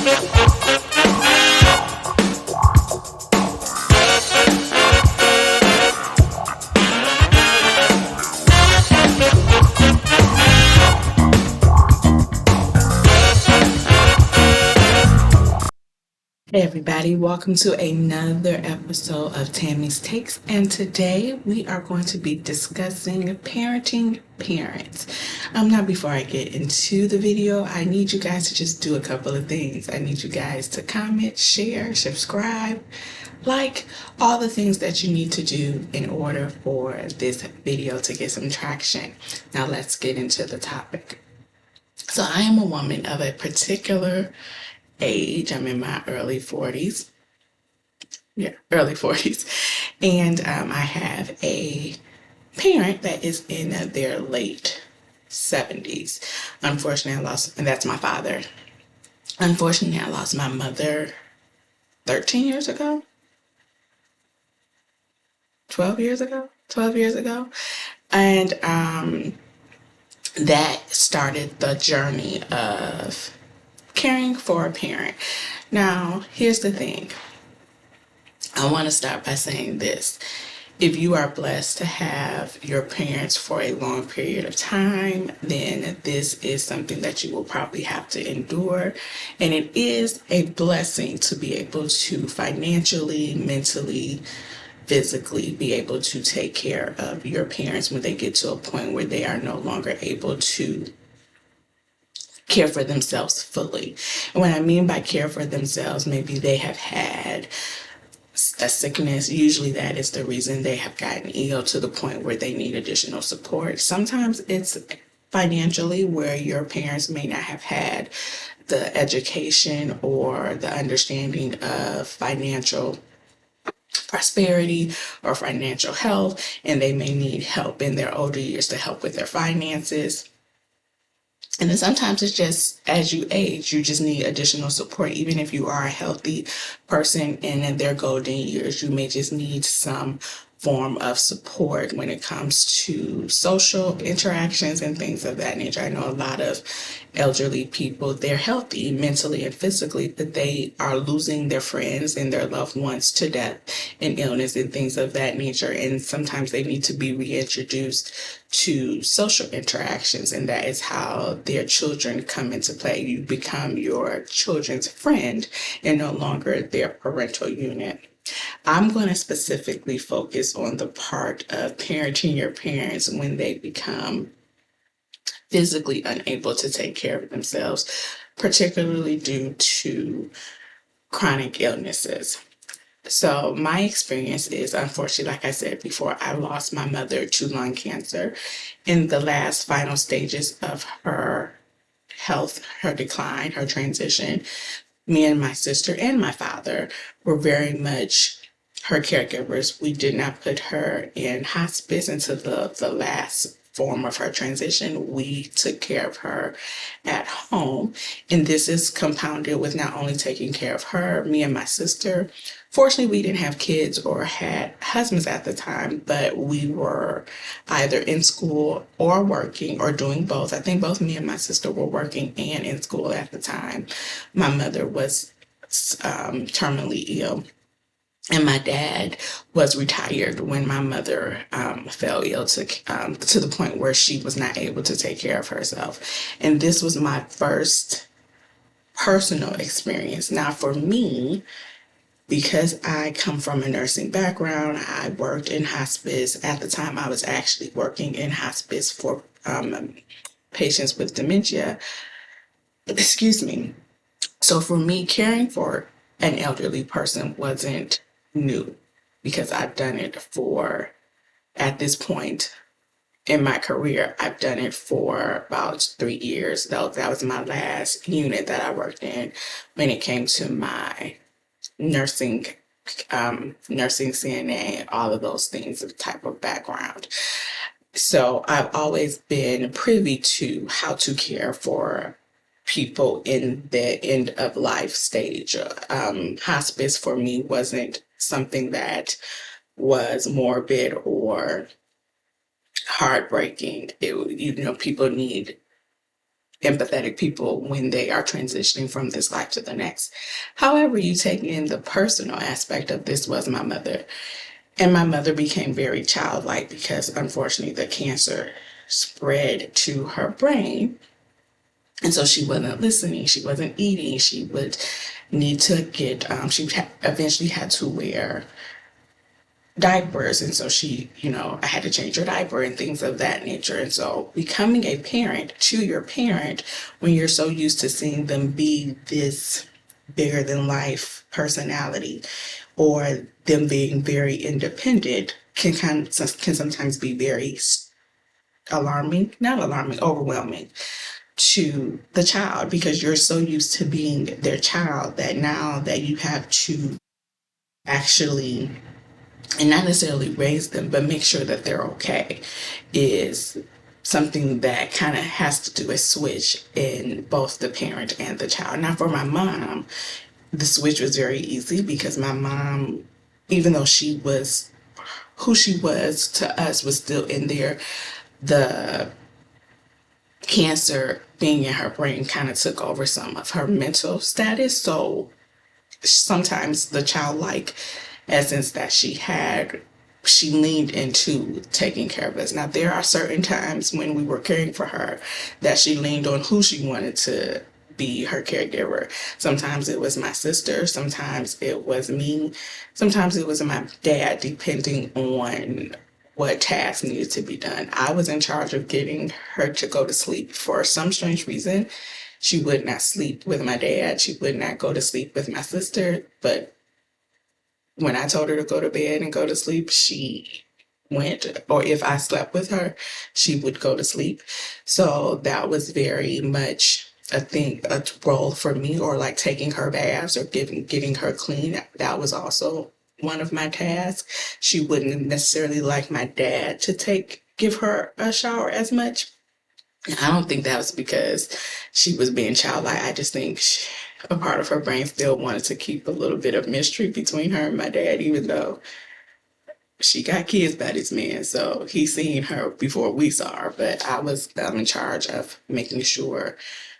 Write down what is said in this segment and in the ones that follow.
Hey everybody, welcome to another episode of Tammy's Takes, and today we are going to be discussing parenting parents. Now before I get into the video, I need you guys to just do a couple of things. I need you guys to comment, share, subscribe, like, all the things that you need to do in order for this video to get some traction. Now let's get into the topic. So I am a woman of a particular age. I'm in my early 40s. Yeah, early 40s. And I have a parent that is in their late 70s. Unfortunately, and that's my father. Unfortunately, I lost my mother 13 years ago, 12 years ago, 12 years ago. And that started the journey of caring for a parent. Now, here's the thing. I want to start by saying this. If you are blessed to have your parents for a long period of time, then this is something that you will probably have to endure. And it is a blessing to be able to financially, mentally, physically be able to take care of your parents when they get to a point where they are no longer able to care for themselves fully. And what I mean by care for themselves, maybe they have had a sickness. Usually that is the reason they have gotten ill to the point where they need additional support. Sometimes it's financially, where your parents may not have had the education or the understanding of financial prosperity or financial health, and they may need help in their older years to help with their finances. And then sometimes it's just as you age, you just need additional support. Even if you are a healthy person and in their golden years, you may just need some form of support when it comes to social interactions and things of that nature. I know a lot of elderly people, they're healthy mentally and physically, but they are losing their friends and their loved ones to death and illness and things of that nature. And sometimes they need to be reintroduced to social interactions, and that is how their children come into play. You become your children's friend and no longer their parental unit. I'm going to specifically focus on the part of parenting your parents when they become physically unable to take care of themselves, particularly due to chronic illnesses. So my experience is, unfortunately, like I said before, I lost my mother to lung cancer in the last final stages of her health, her decline, her transition. Me and my sister and my father were very much her caregivers. We did not put her in hospice until the last form of her transition. We took care of her at home. And this is compounded with not only taking care of her, me and my sister. Fortunately, we didn't have kids or had husbands at the time, but we were either in school or working or doing both. I think both me and my sister were working and in school at the time. My mother was terminally ill, and my dad was retired when my mother fell ill to the point where she was not able to take care of herself. And this was my first personal experience. Now, for me, because I come from a nursing background, I worked in hospice. At the time, I was actually working in hospice for patients with dementia. Excuse me. So for me, caring for an elderly person wasn't new, because I've done it for, at this point in my career, I've done it for about 3 years. That was my last unit that I worked in when it came to my nursing CNA, all of those things, the type of background. So I've always been privy to how to care for people in the end of life stage. Hospice for me wasn't something that was morbid or heartbreaking. People need empathetic people when they are transitioning from this life to the next. However, you take in the personal aspect of this was my mother. And my mother became very childlike because unfortunately the cancer spread to her brain. And so she wasn't listening, she wasn't eating, she would need to get, eventually had to wear diapers. And so she, I had to change her diaper and things of that nature. And so becoming a parent to your parent, when you're so used to seeing them be this bigger than life personality, or them being very independent, can sometimes be very overwhelming to the child, because you're so used to being their child that now that you have to actually, and not necessarily raise them, but make sure that they're okay, is something that kind of has to do a switch in both the parent and the child. Now, for my mom, the switch was very easy because my mom, even though she was who she was to us, was still in there. The cancer being in her brain kind of took over some of her mental status. So sometimes the childlike essence that she had, she leaned into taking care of us. Now, there are certain times when we were caring for her that she leaned on who she wanted to be her caregiver. Sometimes it was my sister, sometimes it was me, sometimes it was my dad, depending on what tasks needed to be done. I was in charge of getting her to go to sleep. For some strange reason, she would not sleep with my dad. She would not go to sleep with my sister. But when I told her to go to bed and go to sleep, she went. Or if I slept with her, she would go to sleep. So that was very much a role for me, or like taking her baths or getting her clean. That was also one of my tasks. She wouldn't necessarily like my dad to give her a shower as much. I don't think that was because she was being childlike. I just think a part of her brain still wanted to keep a little bit of mystery between her and my dad, even though she got kids by this man. So he seen her before we saw her. But I'm in charge of making sure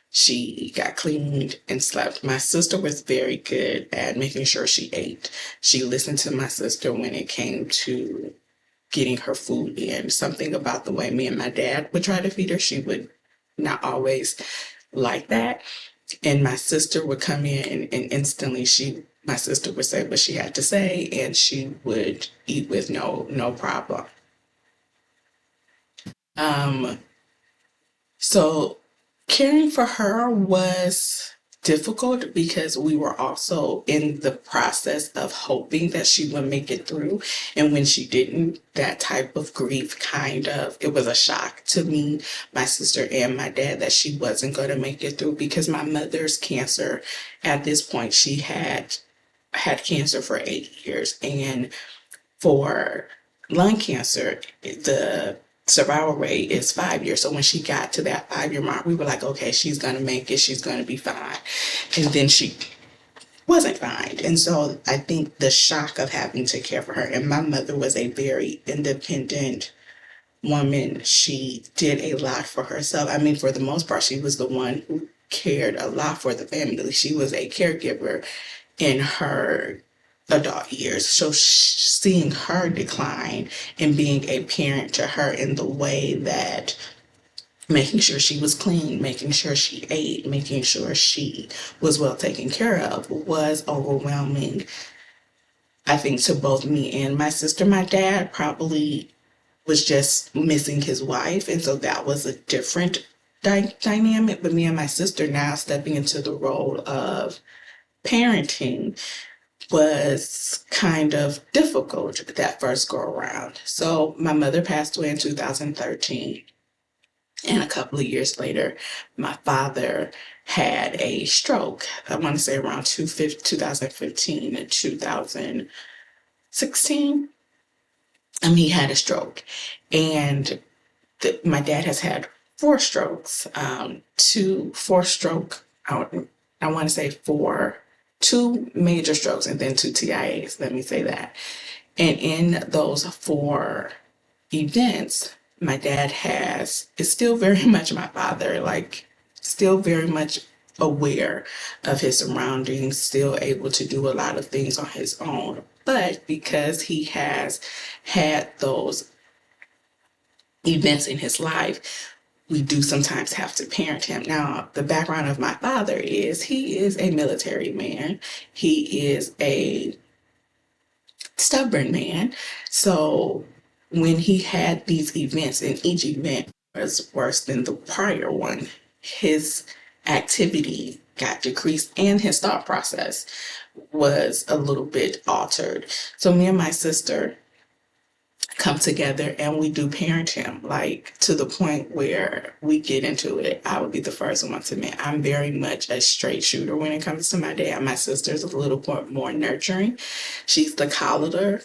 she got cleaned and slept. My sister was very good at making sure she ate. She listened to my sister when it came to getting her food in. Something about the way me and my dad would try to feed her, she would not always like that. And my sister would come in, and instantly my sister would say what she had to say, and she would eat with no problem. Um, so caring for her was difficult because we were also in the process of hoping that she would make it through. And when she didn't, that type of grief it was a shock to me, my sister, and my dad, that she wasn't going to make it through, because my mother's cancer, at this point, she had cancer for 8 years. And for lung cancer, the survival rate is 5 years. So when she got to that 5 year mark, we were like, okay, she's going to make it. She's going to be fine. And then she wasn't fine. And so I think the shock of having to care for her, and my mother was a very independent woman. She did a lot for herself. I mean, for the most part, she was the one who cared a lot for the family. She was a caregiver in her adult years. So seeing her decline and being a parent to her in the way that making sure she was clean, making sure she ate, making sure she was well taken care of was overwhelming, I think, to both me and my sister. My dad probably was just missing his wife, and so that was a different dynamic. But me and my sister now stepping into the role of parenting was kind of difficult that first go around. So my mother passed away in 2013. And a couple of years later, my father had a stroke. I want to say around 2015 and 2016. He had a stroke. And my dad has had four strokes, I want to say two major strokes and then two TIAs, let me say that. And in those four events, my dad is still very much my father. Like, still very much aware of his surroundings, still able to do a lot of things on his own. But because he has had those events in his life, we do sometimes have to parent him. Now, the background of my father is he is a military man. He is a stubborn man. So when he had these events, and each event was worse than the prior one, his activity got decreased and his thought process was a little bit altered. So me and my sister come together and we do parent him, like to the point where we get into it. I would be the first one to admit I'm very much a straight shooter when it comes to my dad. My sister's a little bit more nurturing. She's the coddler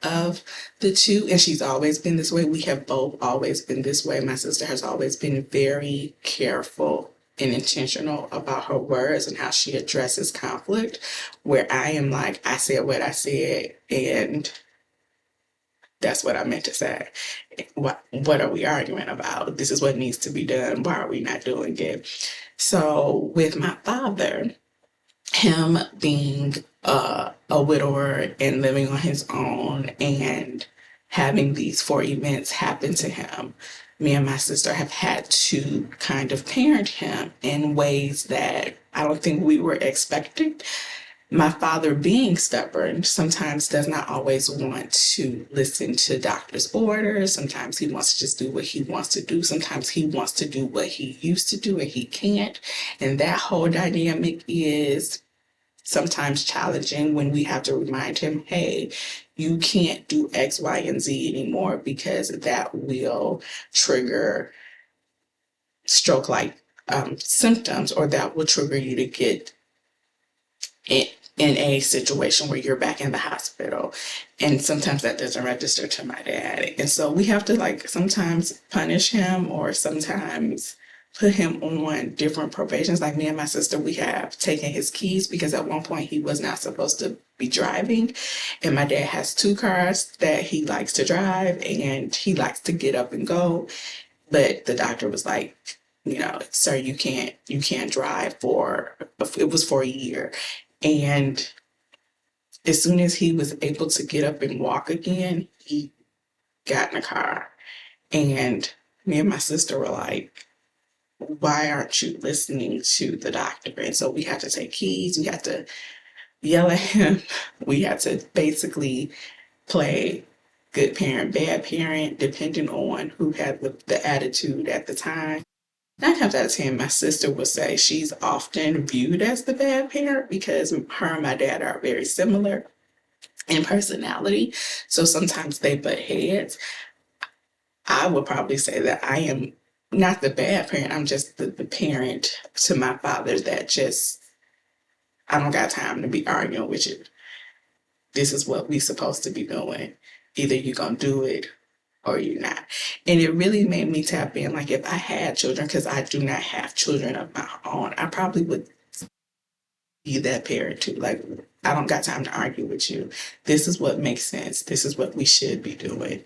of the two, and she's always been this way. We have both always been this way. My sister has always been very careful and intentional about her words and how she addresses conflict, where I am like, I said what I said, and that's what I meant to say. What are we arguing about? This is what needs to be done. Why are we not doing it? So with my father, him being a widower and living on his own and having these 4 events happen to him, me and my sister have had to kind of parent him in ways that I don't think we were expecting. My father, being stubborn, sometimes does not always want to listen to doctor's orders. Sometimes he wants to just do what he wants to do. Sometimes he wants to do what he used to do and he can't. And that whole dynamic is sometimes challenging when we have to remind him, hey, you can't do X, Y, and Z anymore because that will trigger stroke-like symptoms, or that will trigger you to get in a situation where you're back in the hospital. And sometimes that doesn't register to my dad. And so we have to like sometimes punish him or sometimes put him on different probations. Like me and my sister, we have taken his keys because at one point he was not supposed to be driving. And my dad has 2 cars that he likes to drive and he likes to get up and go. But the doctor was like, sir, you can't drive it was for a year. And as soon as he was able to get up and walk again, he got in a car. And me and my sister were like, why aren't you listening to the doctor? And so we had to take keys. We had to yell at him. We had to basically play good parent, bad parent, depending on who had the attitude at the time. 9 times out of 10, my sister would say she's often viewed as the bad parent because her and my dad are very similar in personality. So sometimes they butt heads. I would probably say that I am not the bad parent. I'm just the parent to my father that just, I don't got time to be arguing with you. This is what we supposed to be doing. Either you're going to do it or you're not. And it really made me tap in. Like if I had children, because I do not have children of my own, I probably would be that parent too. Like, I don't got time to argue with you. This is what makes sense. This is what we should be doing.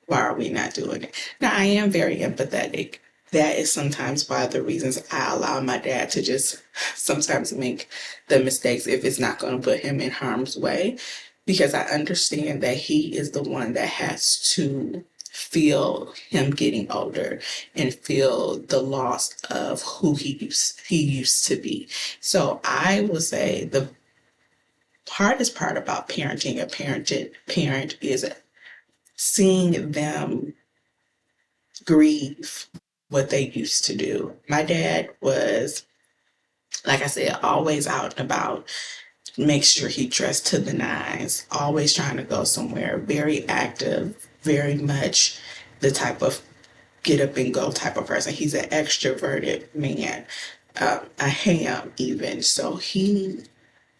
Why are we not doing it? Now, I am very empathetic. That is sometimes one of the reasons I allow my dad to just sometimes make the mistakes if it's not going to put him in harm's way, because I understand that he is the one that has to feel him getting older and feel the loss of who he used to be. So I will say the hardest part about parenting a parent is seeing them grieve what they used to do. My dad was, like I said, always out and about. Make sure he dressed to the nines, always trying to go somewhere, very active, very much the type of get up and go type of person. He's an extroverted man, a ham even. So he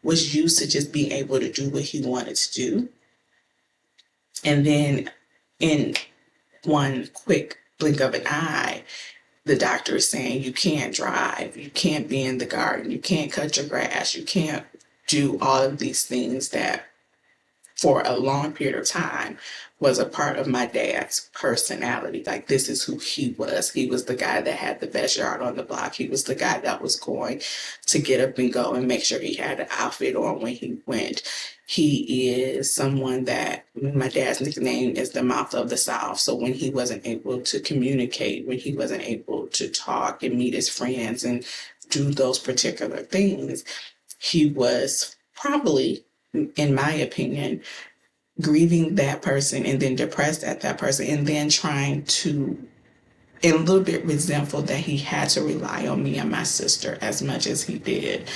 was used to just being able to do what he wanted to do. And then in one quick blink of an eye, the doctor is saying you can't drive, you can't be in the garden, you can't cut your grass, you can't do all of these things that for a long period of time was a part of my dad's personality. Like, this is who he was. He was the guy that had the best yard on the block. He was the guy that was going to get up and go and make sure he had an outfit on when he went. He is someone that, my dad's nickname is the mouth of the South. So when he wasn't able to communicate, when he wasn't able to talk and meet his friends and do those particular things, he was probably, in my opinion, grieving that person and then depressed at that person and then trying to, and a little bit resentful that he had to rely on me and my sister as much as he did.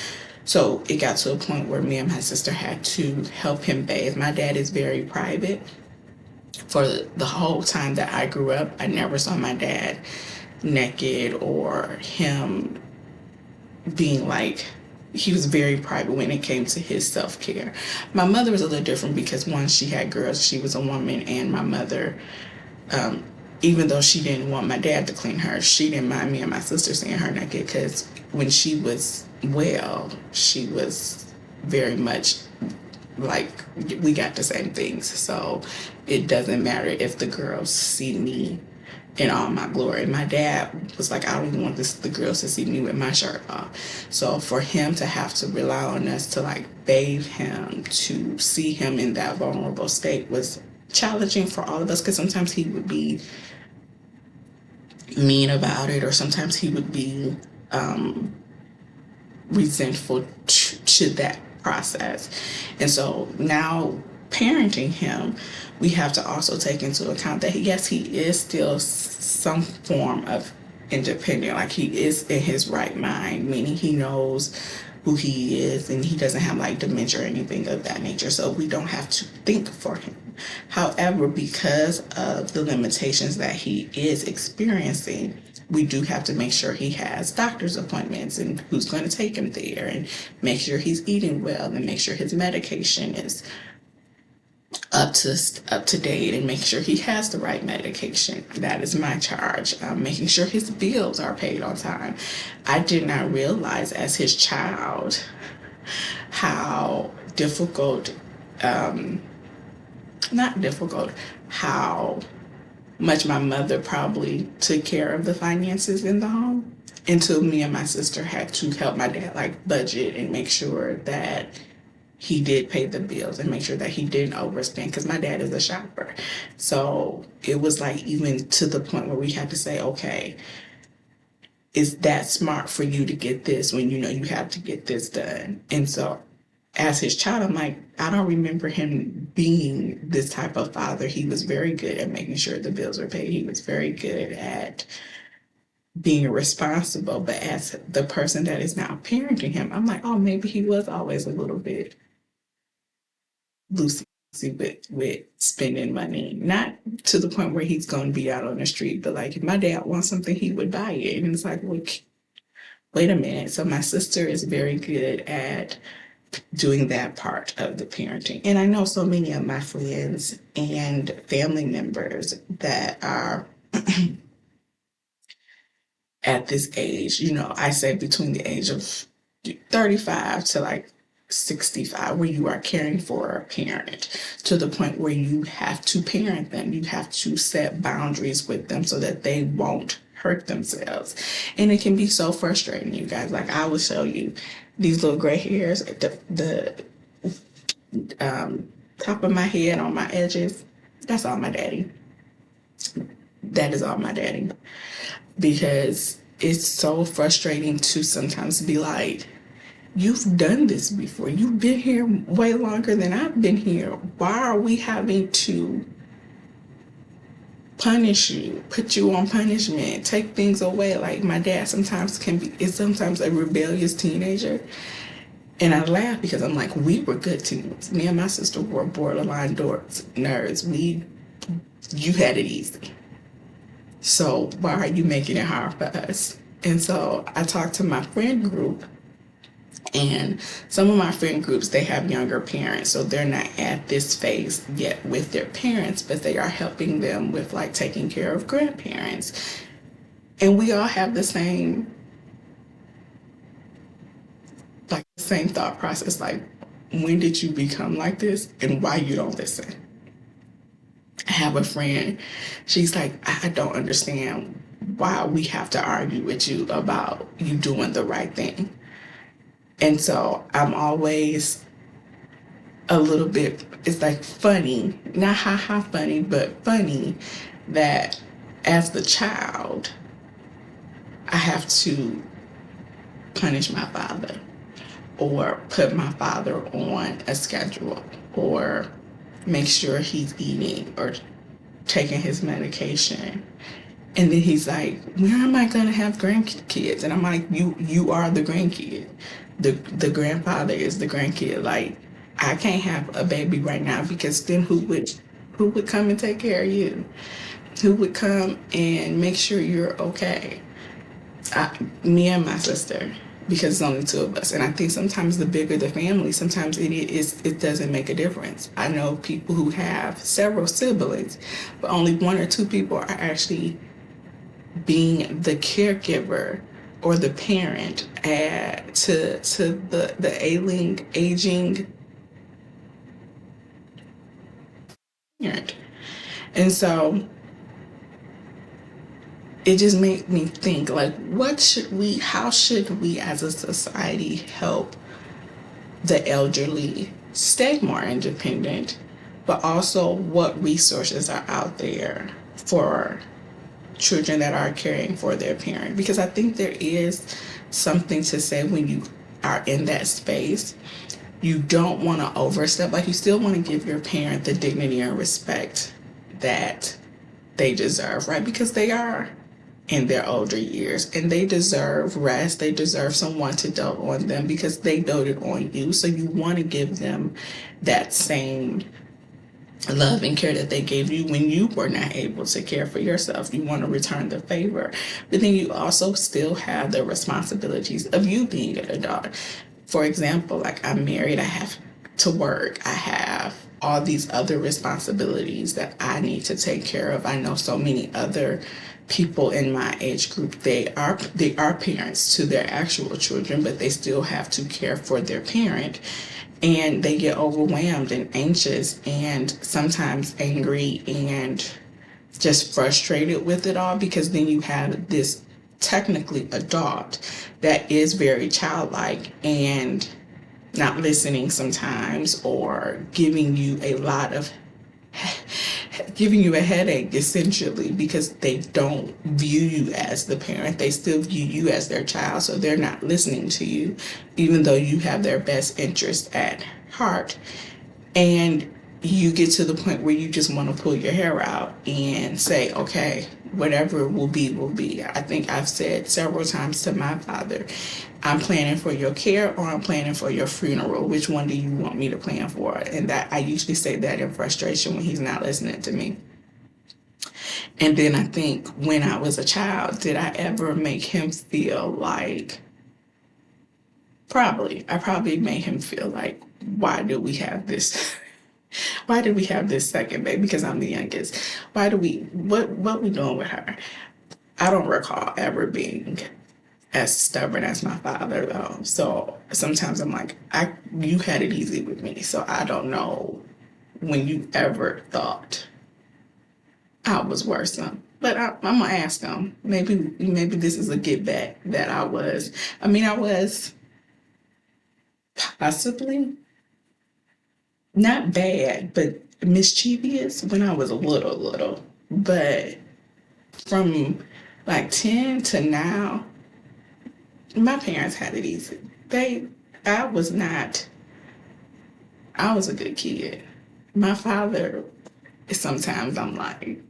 So it got to a point where me and my sister had to help him bathe. My dad is very private. For the whole time that I grew up, I never saw my dad naked or him being like, he was very private when it came to his self-care. My mother was a little different because, one, she had girls, she was a woman, and my mother, even though she didn't want my dad to clean her, she didn't mind me and my sister seeing her naked, because when she was well, she was very much like, we got the same things. So it doesn't matter if the girls see me in all my glory. My dad was like, I don't even want the girls to see me with my shirt off. So for him to have to rely on us to like bathe him, to see him in that vulnerable state, was challenging for all of us, because sometimes he would be mean about it, or sometimes he would be resentful to that process. And so now, parenting him, we have to also take into account that, yes, he is still some form of independent. Like, he is in his right mind, meaning he knows who he is and he doesn't have like dementia or anything of that nature. So we don't have to think for him. However, because of the limitations that he is experiencing, we do have to make sure he has doctor's appointments and who's going to take him there, and make sure he's eating well, and make sure his medication is up to date, and make sure he has the right medication. That is my charge. Making sure his bills are paid on time. I did not realize as his child how difficult, not difficult, how much my mother probably took care of the finances in the home, until me and my sister had to help my dad like budget and make sure that he did pay the bills and make sure that he didn't overspend, because my dad is a shopper. So it was like, even to the point where we had to say, okay, is that smart for you to get this when you know you have to get this done? And so as his child, I'm like, I don't remember him being this type of father. He was very good at making sure the bills were paid. He was very good at being responsible. But as the person that is now parenting him, I'm like, oh, maybe he was always a little bit loosey with spending money. Not to the point where he's going to be out on the street, but like, if my dad wants something, he would buy it. And it's like, well, wait a minute. So my sister is very good at doing that part of the parenting. And I know so many of my friends and family members that are at this age, you know, I say between the age of 35 to like 65, where you are caring for a parent to the point where you have to parent them. You have to set boundaries with them so that they won't hurt themselves. And it can be so frustrating, you guys. Like, I will show you these little gray hairs at the top of my head, on my edges. That's all my daddy. That is all my daddy. Because it's so frustrating to sometimes be like, you've done this before. You've been here way longer than I've been here. Why are we having to punish you, put you on punishment, take things away? Like, my dad sometimes is sometimes a rebellious teenager. And I laugh because I'm like, we were good teens. Me and my sister were borderline dorks, nerds. You had it easy. So why are you making it hard for us? And so I talked to my friend group, and some of my friend groups, they have younger parents, so they're not at this phase yet with their parents, but they are helping them with like taking care of grandparents. And we all have the same thought process. Like, when did you become like this and why you don't listen? I have a friend, she's like, I don't understand why we have to argue with you about you doing the right thing. And so I'm always a little bit, it's like funny, not ha funny, but funny that as the child, I have to punish my father or put my father on a schedule or make sure he's eating or taking his medication. And then he's like, where am I going to have grandkids? And I'm like, you are the grandkid. The grandfather is the grandkid. Like, I can't have a baby right now because then who would come and take care of you? Who would come and make sure you're okay? Me and my sister, because it's only two of us. And I think sometimes the bigger the family, sometimes it doesn't make a difference. I know people who have several siblings, but only one or two people are actually being the caregiver or the parent to the aging parent. And so it just made me think, like, how should we as a society help the elderly stay more independent, but also what resources are out there for children that are caring for their parent? Because I think there is something to say when you are in that space, you don't want to overstep. Like, you still want to give your parent the dignity and respect that they deserve, right? Because they are in their older years and they deserve rest. They deserve someone to dote on them because they doted on you. So you want to give them that same love and care that they gave you when you were not able to care for yourself. You want to return the favor, but then you also still have the responsibilities of you being an adult. For example, like, I'm married, I have to work, I have all these other responsibilities that I need to take care of. I know so many other people in my age group, they are parents to their actual children, but they still have to care for their parent. And they get overwhelmed and anxious and sometimes angry and just frustrated with it all, because then you have this technically adult that is very childlike and not listening sometimes, or giving you a headache essentially, because they don't view you as the parent. They still view you as their child, so they're not listening to you even though you have their best interest at heart. And you get to the point where you just want to pull your hair out and say, okay, whatever will be, will be. I think I've said several times to my father, I'm planning for your care or I'm planning for your funeral. Which one do you want me to plan for? And that I usually say that in frustration when he's not listening to me. And then I think, when I was a child, did I ever make him feel like, I probably made him feel like, why do we have this? Why did we have this second baby? Because I'm the youngest. What we doing with her? I don't recall ever being as stubborn as my father, though. So sometimes I'm like, you had it easy with me. So I don't know when you ever thought I was worse. But I'm gonna ask him. Maybe this is a get back that I was. I was possibly not bad, but mischievous when I was a little. But from like 10 to now, my parents had it easy. I was a good kid. My father, sometimes I'm like,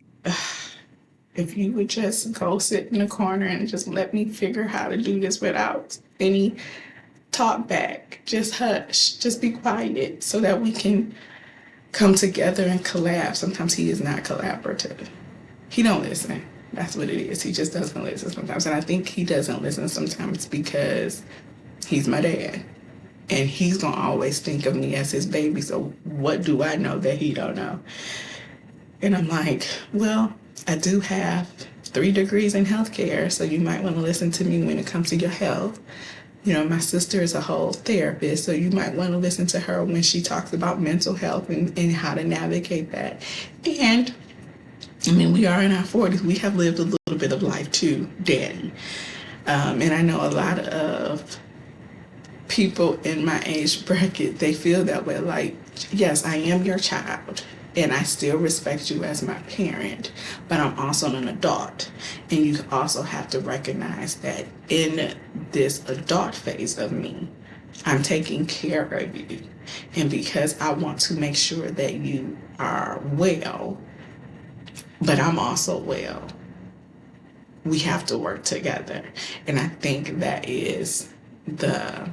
if you would just go sit in a corner and just let me figure how to do this without any talk back, just hush, just be quiet so that we can come together and collab. Sometimes he is not collaborative. He don't listen. That's what it is. He just doesn't listen sometimes. And I think he doesn't listen sometimes because he's my dad. And he's going to always think of me as his baby. So what do I know that he don't know? And I'm like, well, I do have 3 degrees in healthcare, so you might want to listen to me when it comes to your health. My sister is a whole therapist, so you might want to listen to her when she talks about mental health and how to navigate that. And we are in our 40s. We have lived a little bit of life too, Daddy. And I know a lot of people in my age bracket, they feel that way. Like, yes, I am your child and I still respect you as my parent, but I'm also an adult. And you also have to recognize that in this adult phase of me, I'm taking care of you. And because I want to make sure that you are well, but I'm also well, we have to work together. And I think that is the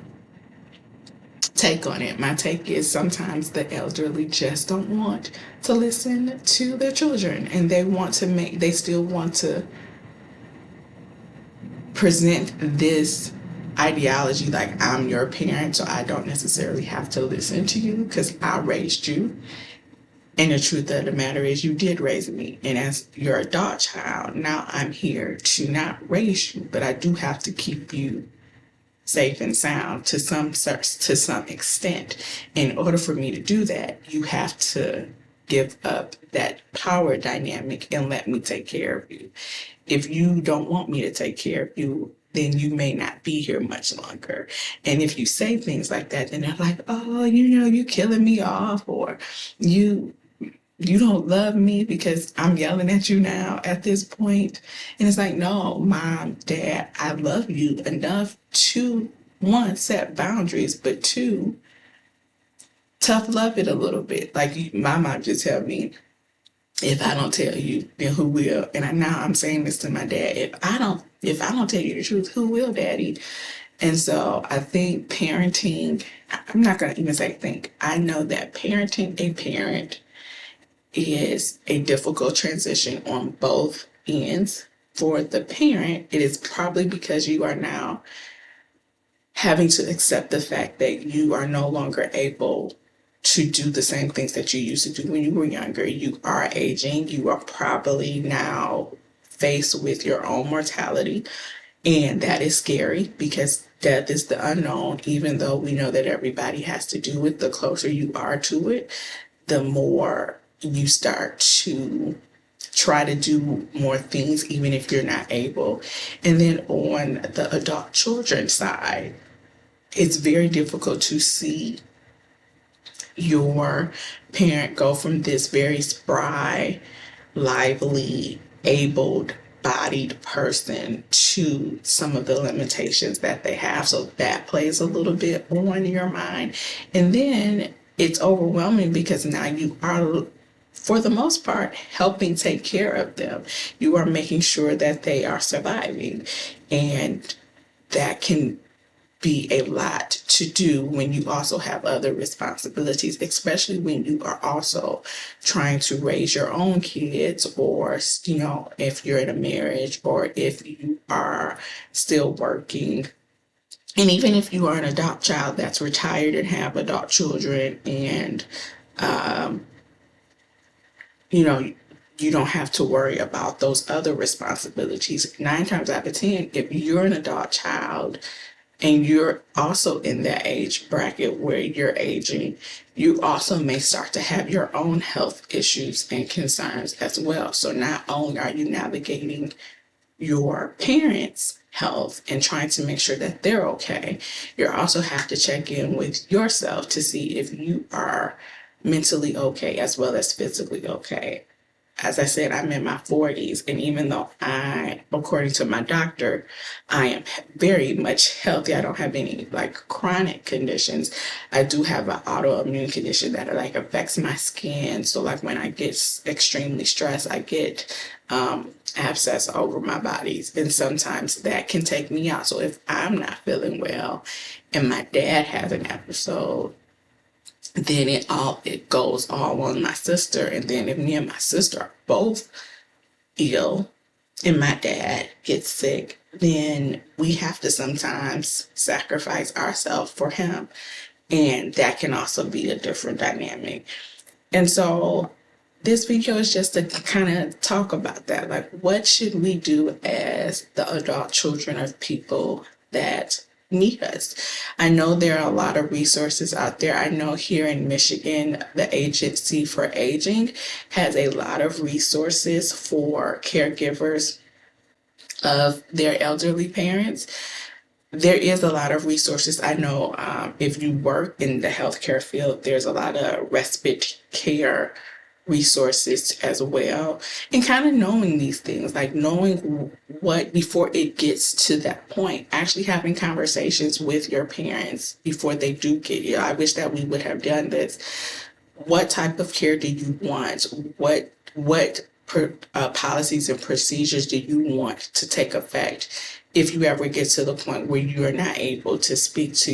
take on it. My take is sometimes the elderly just don't want to listen to their children, and they still want to present this ideology like I'm your parent, so I don't necessarily have to listen to you because I raised you. And the truth of the matter is you did raise me. And as your adult child, now I'm here to not raise you, but I do have to keep you safe and sound to some extent. In order for me to do that, you have to give up that power dynamic and let me take care of you. If you don't want me to take care of you, then you may not be here much longer. And if you say things like that, then they're like, oh, you're killing me off, or you don't love me because I'm yelling at you now at this point. And it's like, no, Mom, Dad, I love you enough to, one, set boundaries, but two, tough love it a little bit. Like my mom just tell me, if I don't tell you, then who will? And now I'm saying this to my dad. If I don't tell you the truth, who will, Daddy? And so I think parenting, I'm not going to even say think. I know that parenting a parent is a difficult transition on both ends. For the parent, it is probably because you are now having to accept the fact that you are no longer able to do the same things that you used to do when you were younger. You are aging. You are probably now faced with your own mortality. And that is scary because death is the unknown. Even though we know that everybody has to do it, the closer you are to it, the more you start to try to do more things, even if you're not able. And then on the adult children side, it's very difficult to see your parent go from this very spry, lively, abled bodied person to some of the limitations that they have. So that plays a little bit on your mind. And then it's overwhelming because now you are, for the most part, helping take care of them. You are making sure that they are surviving. And that can be a lot to do when you also have other responsibilities, especially when you are also trying to raise your own kids, or, if you're in a marriage, or if you are still working. And even if you are an adult child that's retired and have adult children, and, you don't have to worry about those other responsibilities. 9 times out of 10, if you're an adult child, and you're also in that age bracket where you're aging, you also may start to have your own health issues and concerns as well. So not only are you navigating your parents' health and trying to make sure that they're okay, you also have to check in with yourself to see if you are mentally okay as well as physically okay. As I said, I'm in my 40s, and even though according to my doctor, I am very much healthy. I don't have any chronic conditions. I do have an autoimmune condition that affects my skin. So when I get extremely stressed, I get abscess over my bodies, and sometimes that can take me out. So if I'm not feeling well, and my dad has an episode, then it goes all on my sister. And then if me and my sister are both ill and my dad gets sick, then we have to sometimes sacrifice ourselves for him. And that can also be a different dynamic. And so this video is just to kind of talk about that. What should we do as the adult children of people that meet us. I know there are a lot of resources out there. I know here in Michigan, the Agency for Aging has a lot of resources for caregivers of their elderly parents. There is a lot of resources. I know if you work in the healthcare field, there's a lot of respite care resources as well. And kind of knowing these things, like knowing what before it gets to that point, actually having conversations with your parents before they do get ill. I wish that we would have done this. What type of care do you want? What policies and procedures do you want to take effect if you ever get to the point where you are not able to speak for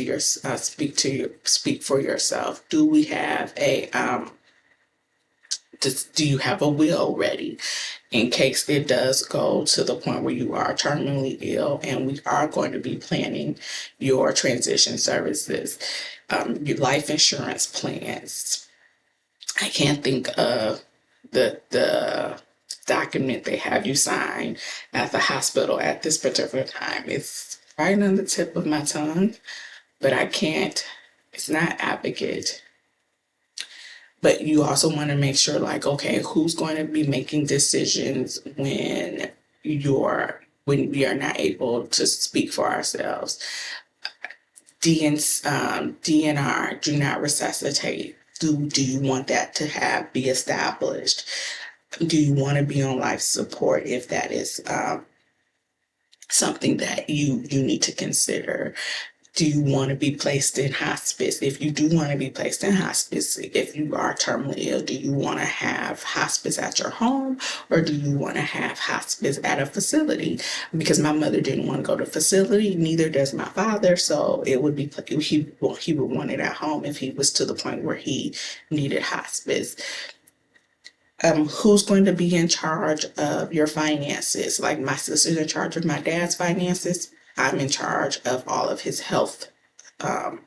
yourself? Do we have a do you have a will ready in case it does go to the point where you are terminally ill and we are going to be planning your transition services, your life insurance plans? I can't think of the document they have you sign at the hospital at this particular time. It's right on the tip of my tongue, but I can't. It's not advocate. But you also want to make sure, like, okay, who's going to be making decisions when we are not able to speak for ourselves? DNR, do not resuscitate. Do you want that to be established? Do you want to be on life support if that is something that you need to consider? Do you want to be placed in hospice? If you do want to be placed in hospice, if you are terminally ill, do you want to have hospice at your home or do you want to have hospice at a facility? Because my mother didn't want to go to facility, neither does my father. So it would be, he would want it at home if he was to the point where he needed hospice. Who's going to be in charge of your finances? Like my sister's in charge of my dad's finances. I'm in charge of all of his health, all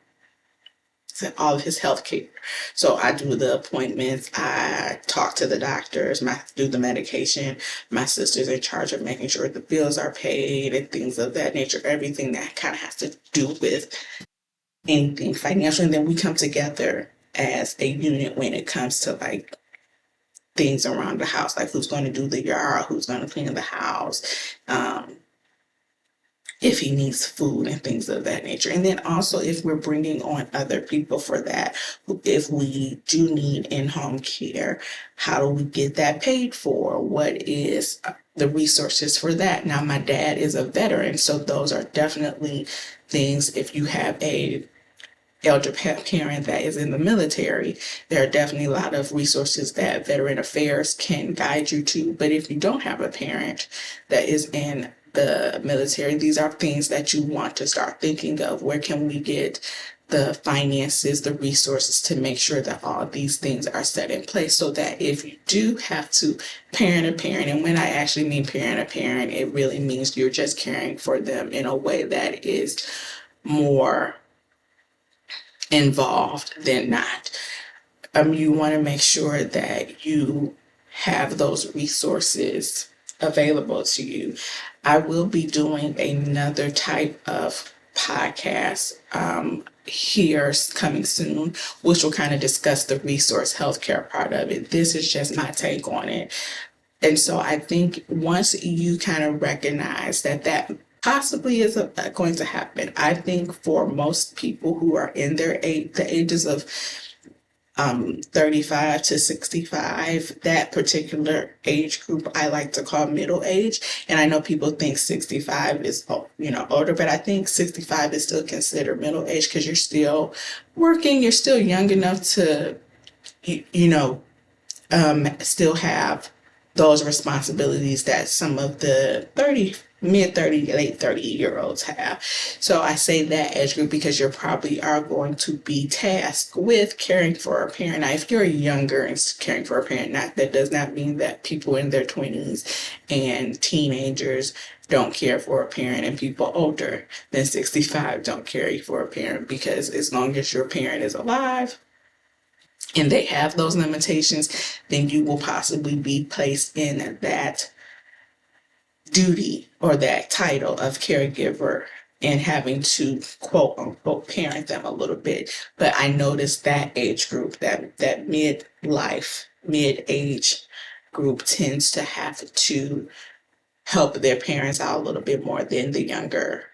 of his health care. So I do the appointments, I talk to the doctors, do the medication. My sister's in charge of making sure the bills are paid and things of that nature, everything that kind of has to do with anything financial. And then we come together as a unit when it comes to like things around the house, like who's going to do the yard, who's going to clean the house, if he needs food and things of that nature. And then also if we're bringing on other people for that, if we do need in-home care, how do we get that paid for? What is the resources for that? Now, my dad is a veteran, so those are definitely things. If you have a elder parent that is in the military, there are definitely a lot of resources that Veteran Affairs can guide you to. But if you don't have a parent that is in the military, these are things that you want to start thinking of. Where can we get the finances, the resources to make sure that all these things are set in place so that if you do have to parent a parent, and when I actually mean parent a parent, it really means you're just caring for them in a way that is more involved than not. You want to make sure that you have those resources available to you. I will be doing another type of podcast here coming soon, which will kind of discuss the resource healthcare part of it. This is just my take on it. And so I think once you kind of recognize that possibly is going to happen, I think for most people who are in the ages of 35 to 65, that particular age group I like to call middle age. And I know people think 65 is, older, but I think 65 is still considered middle age because you're still working, you're still young enough to, still have those responsibilities that some of the mid 30, late 30-year-olds have. So I say that age group because you probably are going to be tasked with caring for a parent. Now, if you're younger and caring for a parent, that does not mean that people in their 20s and teenagers don't care for a parent and people older than 65 don't care for a parent, because as long as your parent is alive and they have those limitations, then you will possibly be placed in that duty or that title of caregiver and having to quote unquote parent them a little bit. But I noticed that age group, that mid-age group tends to have to help their parents out a little bit more than the younger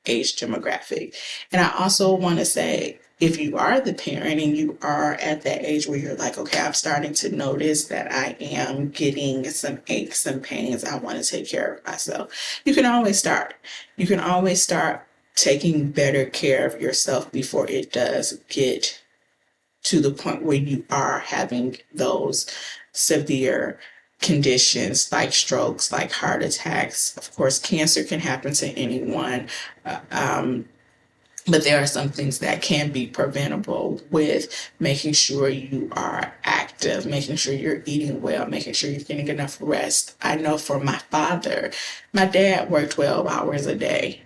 age demographic. And I also want to say, if you are the parent and you are at that age where you're like, okay, I'm starting to notice that I am getting some aches and pains, I want to take care of myself. You can always start. You can always start taking better care of yourself before it does get to the point where you are having those severe conditions like strokes, like heart attacks. Of course, cancer can happen to anyone. Uh, um, but there are some things that can be preventable with making sure you are active, making sure you're eating well, making sure you're getting enough rest. I know for my father, my dad worked 12 hours a day,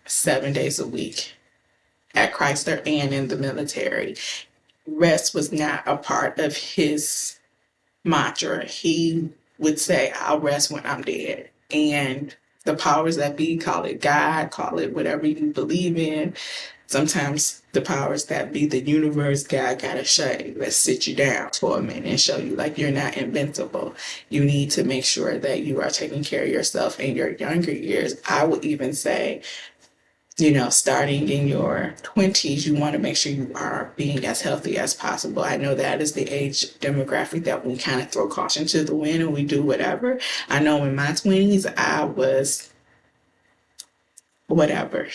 7 days a week at Chrysler and in the military. Rest was not a part of his mantra. He would say, I'll rest when I'm dead. And the powers that be, call it God, call it whatever you believe in. Sometimes the powers that be, the universe, God gotta show you, let's sit you down for a minute and show you like you're not invincible. You need to make sure that you are taking care of yourself in your younger years. I would even say, starting in your 20s, you want to make sure you are being as healthy as possible. I know that is the age demographic that we kind of throw caution to the wind and we do whatever. I know in my 20s, I was whatever.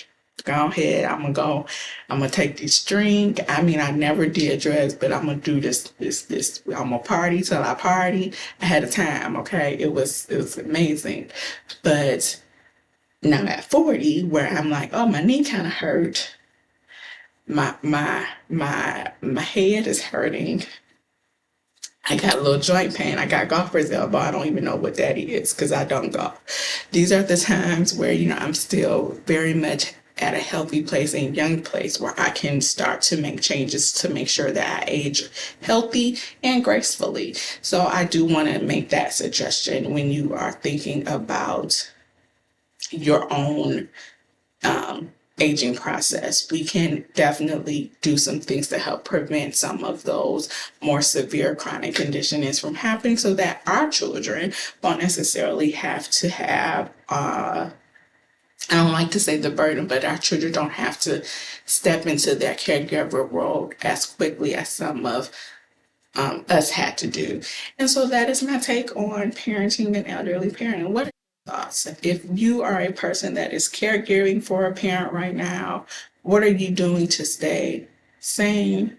Go ahead, I'm gonna take this drink. I mean, I never did drugs, but I'm gonna do this. I'm gonna party till I party. I had a time, okay? It was amazing. But now at 40, where I'm like, oh, my knee kind of hurt. My head is hurting. I got a little joint pain. I got golfer's elbow. I don't even know what that is because I don't golf. These are the times where, I'm still very much at a healthy place and young place where I can start to make changes to make sure that I age healthy and gracefully. So I do want to make that suggestion when you are thinking about your own aging process. We can definitely do some things to help prevent some of those more severe chronic conditions from happening so that our children won't necessarily have to have, I don't like to say the burden, but our children don't have to step into their caregiver role as quickly as some of us had to do. And so that is my take on parenting and elderly parenting. What are your thoughts? If you are a person that is caregiving for a parent right now, what are you doing to stay sane?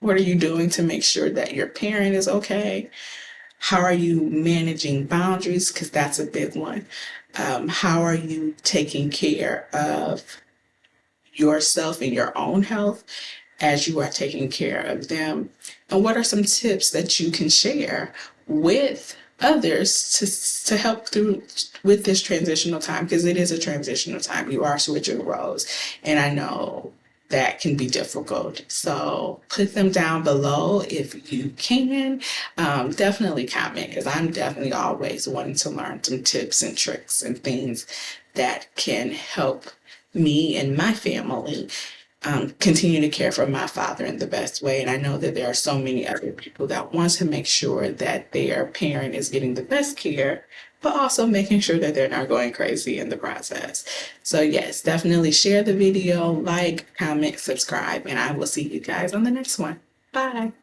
What are you doing to make sure that your parent is okay? How are you managing boundaries? Because that's a big one. How are you taking care of yourself and your own health as you are taking care of them? And what are some tips that you can share with others to help through with this transitional time? Because it is a transitional time. You are switching roles. And I know that can be difficult. So put them down below if you can. Definitely comment because I'm definitely always wanting to learn some tips and tricks and things that can help me and my family continue to care for my father in the best way. And I know that there are so many other people that want to make sure that their parent is getting the best care, but also making sure that they're not going crazy in the process. So yes, definitely share the video, like, comment, subscribe, and I will see you guys on the next one. Bye.